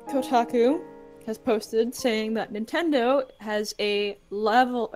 Kotaku has posted saying that Nintendo has a level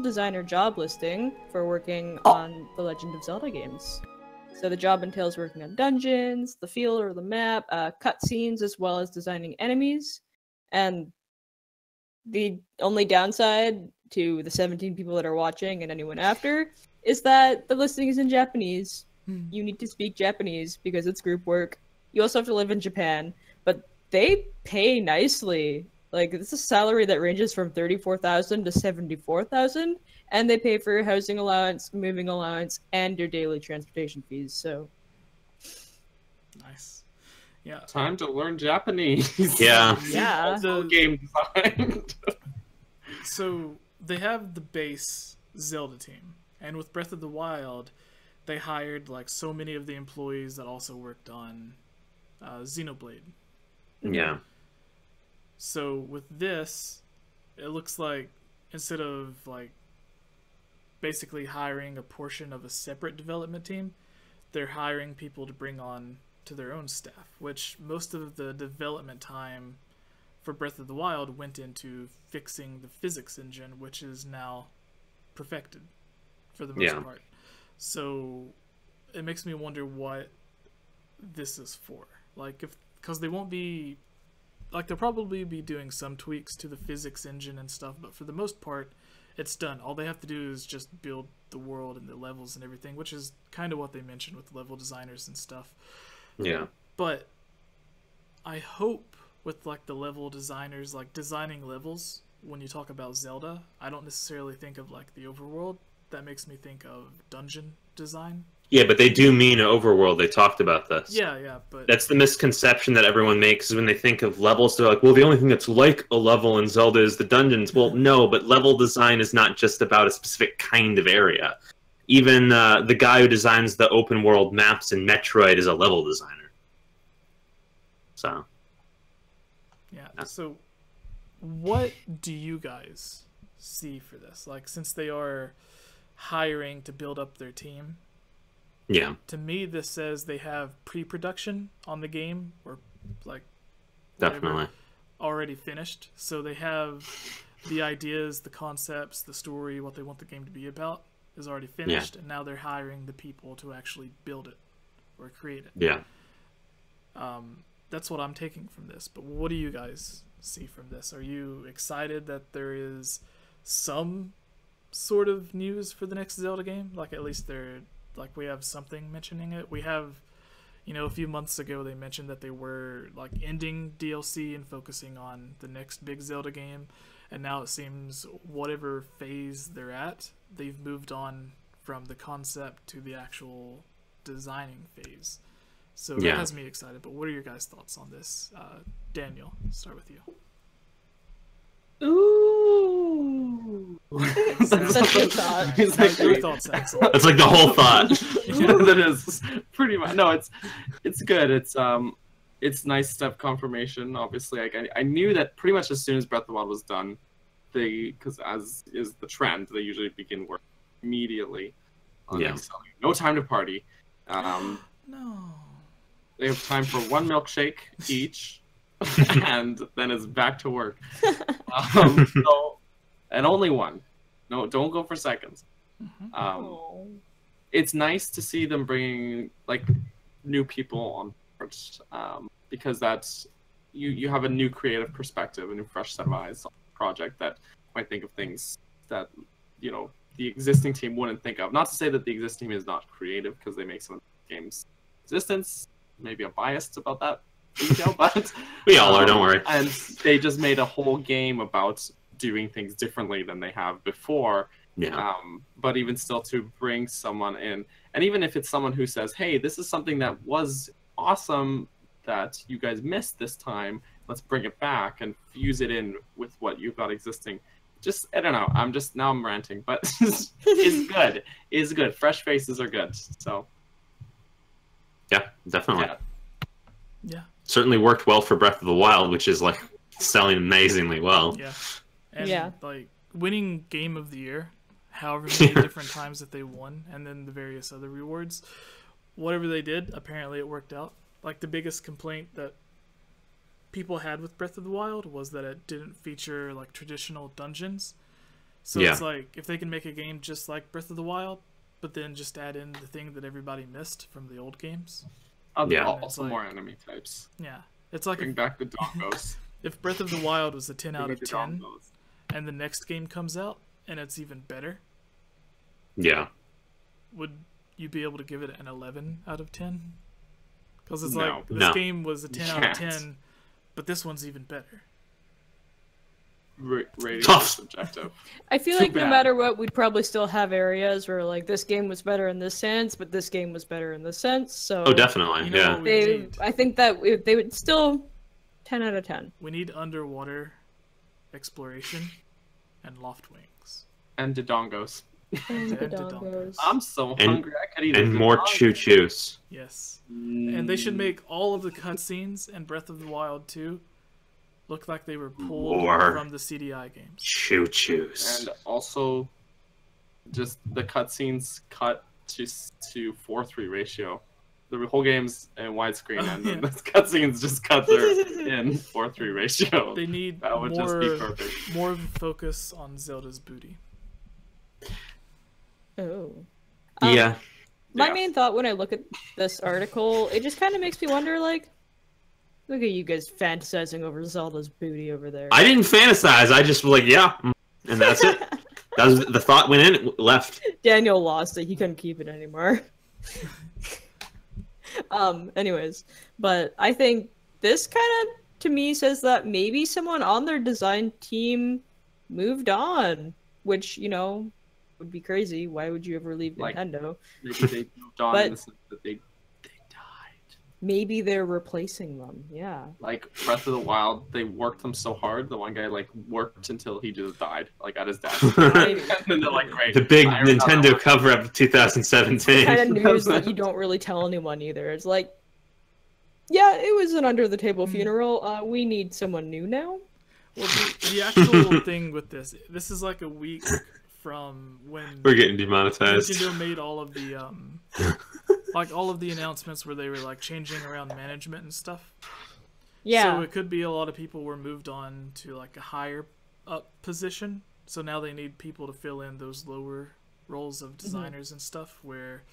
designer job listing for working on the Legend of Zelda games. So the job entails working on dungeons, the field or the map, cutscenes, as well as designing enemies. And the only downside to the 17 people that are watching and anyone after is that the listing is in Japanese. You need to speak Japanese because it's group work. You also have to live in Japan, but they pay nicely. Like, this is a salary that ranges from 34,000 to 74,000, and they pay for your housing allowance, moving allowance, and your daily transportation fees. So Nice. Yeah. Time to learn Japanese. Yeah. yeah. Also game design. So they have the base Zelda team, and with Breath of the Wild, they hired like so many of the employees that also worked on Xenoblade. Yeah. So with this, it looks like instead of like basically hiring a portion of a separate development team, they're hiring people to bring on to their own staff, which most of the development time for Breath of the Wild went into fixing the physics engine, which is now perfected for the most part. So it makes me wonder what this is for. Like, because they won't be, like, they'll probably be doing some tweaks to the physics engine and stuff, but for the most part, it's done. All they have to do is just build the world and the levels and everything, which is kind of what they mentioned with level designers and stuff. Yeah. But I hope with, like, the level designers, like, designing levels, when you talk about Zelda, I don't necessarily think of, like, the overworld. That makes me think of dungeon design. Yeah, but they do mean overworld. They talked about this. Yeah, but That's the misconception that everyone makes is when they think of levels, they're like, well, the only thing that's like a level in Zelda is the dungeons. Well, no, but level design is not just about a specific kind of area. Even the guy who designs the open world maps in Metroid is a level designer. So. Yeah. So, what do you guys see for this? Like, since they are hiring to build up their team, Yeah. to me, this says they have pre-production on the game, or like Definitely already finished. So they have the ideas, the concepts, the story, what they want the game to be about is already finished, and now they're hiring the people to actually build it or create it. Yeah. That's what I'm taking from this. But what do you guys see from this? Are you excited that there is some sort of news for the next Zelda game? Like, at least we have something mentioning it. We have, a few months ago they mentioned that they were like ending DLC and focusing on the next big Zelda game, and now it seems whatever phase they're at, they've moved on from the concept to the actual designing phase. So that has me excited. But what are your guys' thoughts on this? Daniel, start with you. Ooh. That's a good thought. It's like, Your thoughts, Axel. That's like the whole thought. that is pretty much no. It's good. It's nice to have confirmation. Obviously, like I knew that pretty much as soon as Breath of the Wild was done, because as is the trend, they usually begin work immediately. No time to party. No. They have time for one milkshake each, and then it's back to work. And only one. No, don't go for seconds. It's nice to see them bringing like new people on board, because that's you have a new creative perspective, a new fresh set of eyes on the project that might think of things that the existing team wouldn't think of. Not to say that the existing team is not creative, because they make some of the games existence. Maybe I'm biased about that detail, but we all are. Don't worry. And they just made a whole game about doing things differently than they have before. Yeah. But even still, to bring someone in, and even if it's someone who says, "Hey, this is something that was awesome that you guys missed this time. Let's bring it back and fuse it in with what you've got existing." Just, I don't know. I'm ranting, but it's good. It's good. Fresh faces are good. So. Yeah, definitely. Yeah. Certainly worked well for Breath of the Wild, which is like selling amazingly well. Yeah. And like winning Game of the Year, however many different times that they won, and then the various other rewards, whatever they did, apparently it worked out. Like, the biggest complaint that people had with Breath of the Wild was that it didn't feature like traditional dungeons. So Yeah. it's like if they can make a game just like Breath of the Wild, but then just add in the thing that everybody missed from the old games. Yeah. Also Like- more enemy types. Yeah, it's like Bring back the dongos. if Breath of the Wild was a 10 Bring out back of the 10, dongos. and the next game comes out and it's even better, Yeah. would you be able to give it an 11 out of 10? Because it's No. like this No. game was a 10 You out of can't. 10, but this one's even better. Rating Tough. is subjective. I feel Too like no bad. matter what, we'd probably still have areas where like this game was better in this sense, but this game was better in this sense. So Oh, definitely. You know Yeah. what we they, need? I think that they would still 10 out of 10. We need underwater exploration and loft wings. And the dongos. And the And the dongos. I'm so And- hungry. I could eat And a more dog. choo-choos. Yes. And they should make all of the cutscenes in Breath of the Wild 2 look like they were pulled More. from the CDI games. Choo-choos. And also, just the cutscenes cut to 4:3 ratio. The whole game's in widescreen, and then Yeah. the cutscenes just cut there in 4:3 ratio. They need That would just be more, perfect. more of a focus on Zelda's booty. Oh. Yeah. My Yeah. main thought when I look at this article, it just kind of makes me wonder, like, look at you guys fantasizing over Zelda's booty over there. I didn't fantasize. I just was like, yeah. And that's it. That was the thought went in, it left. Daniel lost it. He couldn't keep it anymore. Anyways, but I think this kind of, to me, says that maybe someone on their design team moved on, which, you know, would be crazy. Why would you ever leave Like- Nintendo? Maybe they moved on But- in the sense that they died. Maybe they're replacing them. Yeah. Like Breath of the Wild, they worked them so hard. The one guy like worked until he just died, like at his desk. Maybe. And then they're like, great. The big hire another Nintendo one. cover-up of 2017. Kind of news that you don't really tell anyone either. It's like, yeah, it was an under the table funeral. We need someone new now. Well, the actual thing with this is like a week from when We're getting demonetized. Nintendo made all of the like all of the announcements where they were like changing around management and stuff. Yeah. So it could be a lot of people were moved on to like a higher up position. So now they need people to fill in those lower roles of designers and stuff, where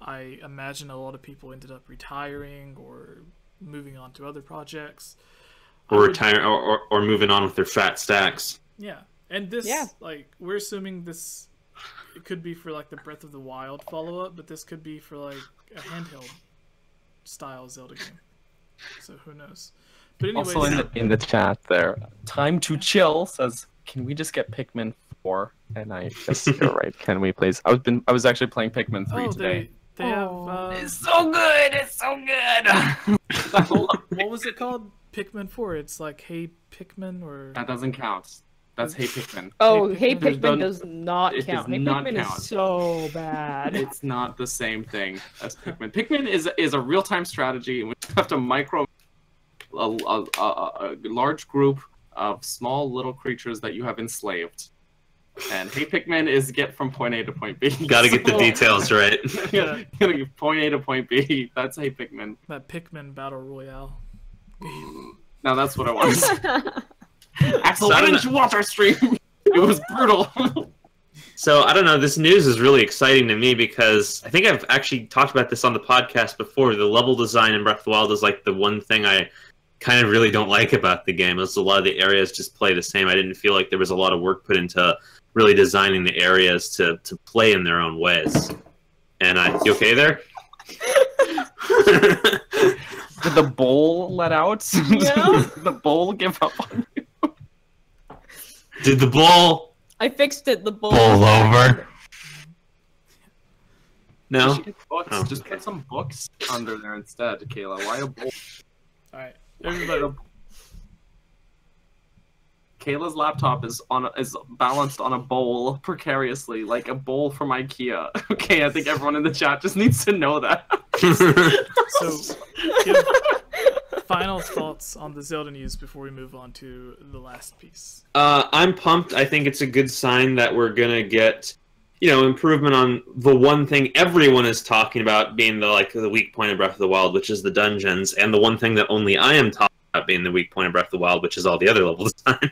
I imagine a lot of people ended up retiring or moving on to other projects. I Or would- retiring, or moving on with their fat stacks. Yeah. And this, Yeah. like, we're assuming this, it could be for, like, the Breath of the Wild follow-up, but this could be for, like, a handheld style Zelda game. So who knows? But anyways, Also in the chat there, Time to Chill says, "Can we just get Pikmin 4?" And I guess you're right. Can we please? I was actually playing Pikmin 3 today. they have, It's so good. It's so good. what was it called? Pikmin 4. It's like, Hey Pikmin, or... That doesn't count. That's Hey Pikmin. Oh, Hey Hey Pikmin Pikmin does not it count. does Hey not Pikmin count. is so bad. It's not the same thing as Pikmin. Pikmin is a real-time strategy in which you have to micro a large group of small little creatures that you have enslaved. And Hey Pikmin is get from point A to point B. Gotta get the So- details right. you gotta get point A to point B. That's Hey Pikmin. That Pikmin Battle Royale. Now that's what I want. Axel, So I why don't didn't you watch our stream? It was brutal. So, I don't know, this news is really exciting to me because I think I've actually talked about this on the podcast before. The level design in Breath of the Wild is like the one thing I kind of really don't like about the game. Is a lot of the areas just play the same. I didn't feel like there was a lot of work put into really designing the areas to play in their own ways. And you okay there? Did the bowl let out? Yeah. Did the bowl give up on you? Did the ball I fixed it. The bull. bowl over? You No? should get books. Oh, Just okay. put some books under there instead, Kayla. Why a bowl? Alright, everybody. Kayla's laptop is balanced on a bowl precariously, like a bowl from IKEA. Okay, I think everyone in the chat just needs to know that. So, give final thoughts on the Zelda news before we move on to the last piece. I'm pumped. I think it's a good sign that we're gonna get, improvement on the one thing everyone is talking about being the weak point of Breath of the Wild, which is the dungeons, and the one thing that only I am talking being the weak point of Breath of the Wild, which is all the other level design.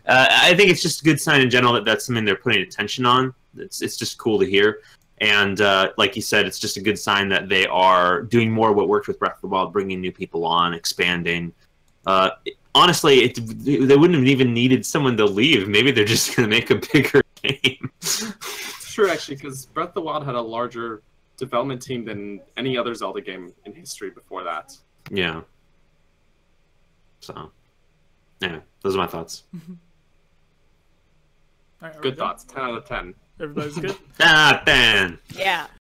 I think it's just a good sign in general that that's something they're putting attention on. It's just cool to hear. And like you said, it's just a good sign that they are doing more what worked with Breath of the Wild, bringing new people on, expanding. Honestly, they wouldn't have even needed someone to leave. Maybe they're just going to make a bigger game. It's true, actually, because Breath of the Wild had a larger development team than any other Zelda game in history before that. Yeah. So, yeah, those are my thoughts. All right, Good thoughts. 10 out of 10. Everybody's good? 10. Yeah.